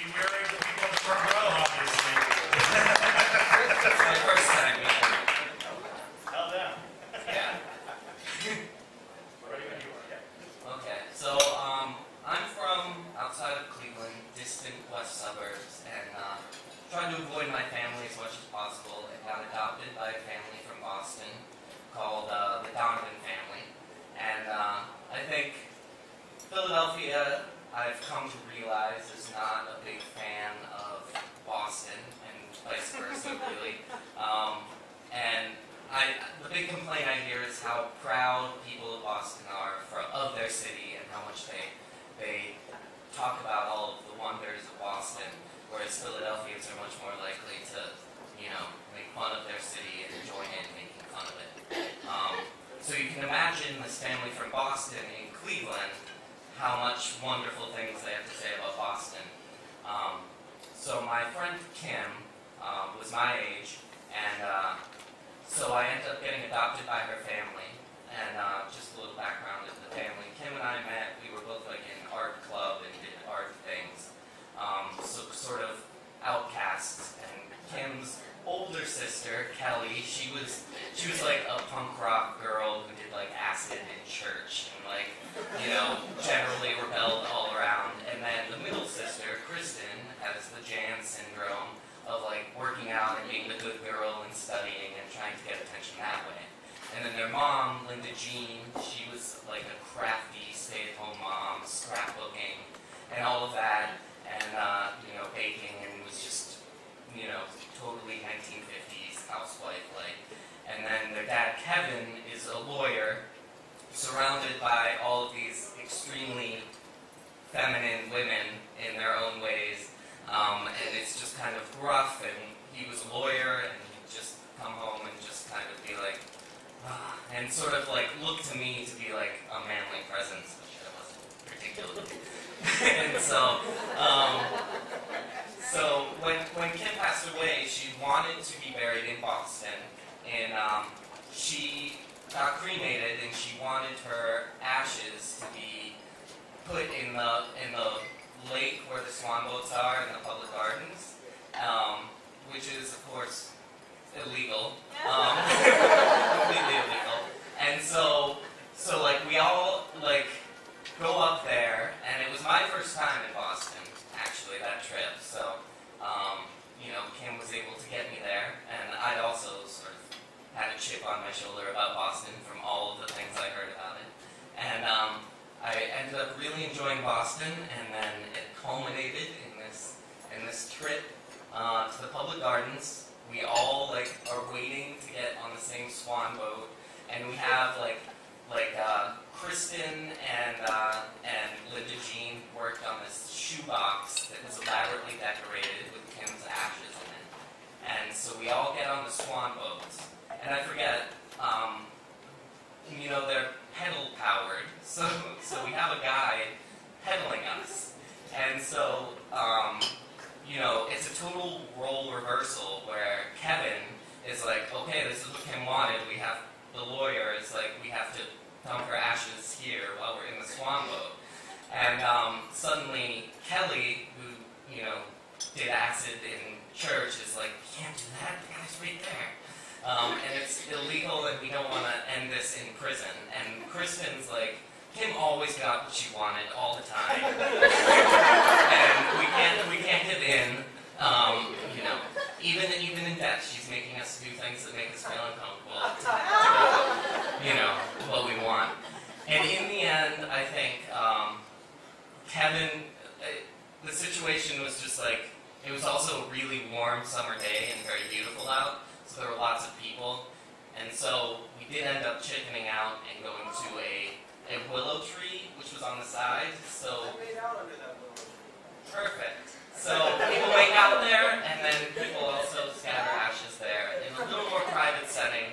be wearing the people in the front row, obviously. It's my first time, yeah. Hell down. Yeah. Ready when you are, yeah. Okay, so I'm from outside of Cleveland, distant west suburbs, and trying to avoid my family as much as possible. I got adopted by a family from Boston called the Donovan family. And I think Philadelphia, I've come to realize, is not a big fan of Boston, and vice versa, really. And the big complaint I hear is how proud people of Boston are of their city and how much they talk about all of the wonders of Boston, whereas Philadelphians are much more likely to, make fun of their city and join in making fun of it. So you can imagine this family from Boston in Cleveland, how much wonderful things they have to say about Boston. So my friend Kim was my age, and so I ended up getting adopted by her family. And just a little background of the family. Kim and I met, we were both like in art club and did art things. So sort of outcasts. And Kim's older sister, Kelly, she was like a punk rock girl who did like acid in church and like, generally rebelled all around. And then the middle sister, Kristen, has the Jan syndrome of like working out and being the good girl and studying and trying to get attention that way. And then their mom, Linda Jean, she was like a crafty stay-at-home mom, scrapbooking, and all of that, and baking, and was just, totally 1950s housewife-like. And then their dad, Kevin, is a lawyer, surrounded by all of these extremely feminine women in their own ways, and it's just kind of rough. And he was a lawyer, and he'd just come home and just kind of be like, and sort of like look to me to be like a manly presence, which I wasn't particularly. And so when Kim passed away, she wanted to be buried in Boston, and she got cremated, and she wanted her ashes to be put in the lake where the swan boats are in the public gardens, which is of course illegal. Completely illegal. And so like we all like go up there, and it was my first time in Boston, actually, that trip. So Kim was able to get me there, and I'd also sort of had a chip on my shoulder about Boston from all of the things I heard about it. And I ended up really enjoying Boston, and then it culminated in this trip to the public gardens. We all are waiting to get on the same swan boat, and we have Kristen and Linda Jean worked on this shoebox that was elaborately decorated with Kim's ashes in it. And so we all get on the swan boats, and I forget, they're pedal powered, so we have a guy pedaling us, and so it's a total role reversal where Kevin is like, okay, this is what Kim wanted. We have the lawyer is like, we have to dump her ashes here while we're in the swan boat. And suddenly Kelly, who did acid in church, is like, you can't do that. The guy's right there. And it's illegal, and we don't want to end this in prison. And Kristen's like, Kim always got what she wanted all the time, and we can't give in. Even in death, she's making us do things that make us feel uncomfortable to what we want. And in the end, I think Kevin, the situation was just like, it was also a really warm summer day and very beautiful out, so there were lots of people, and so we did end up chickening out and going to a willow tree, which was on the side, so... I made out under that willow tree. Perfect. So people make out there, and then people also scatter ashes there in a little more private setting,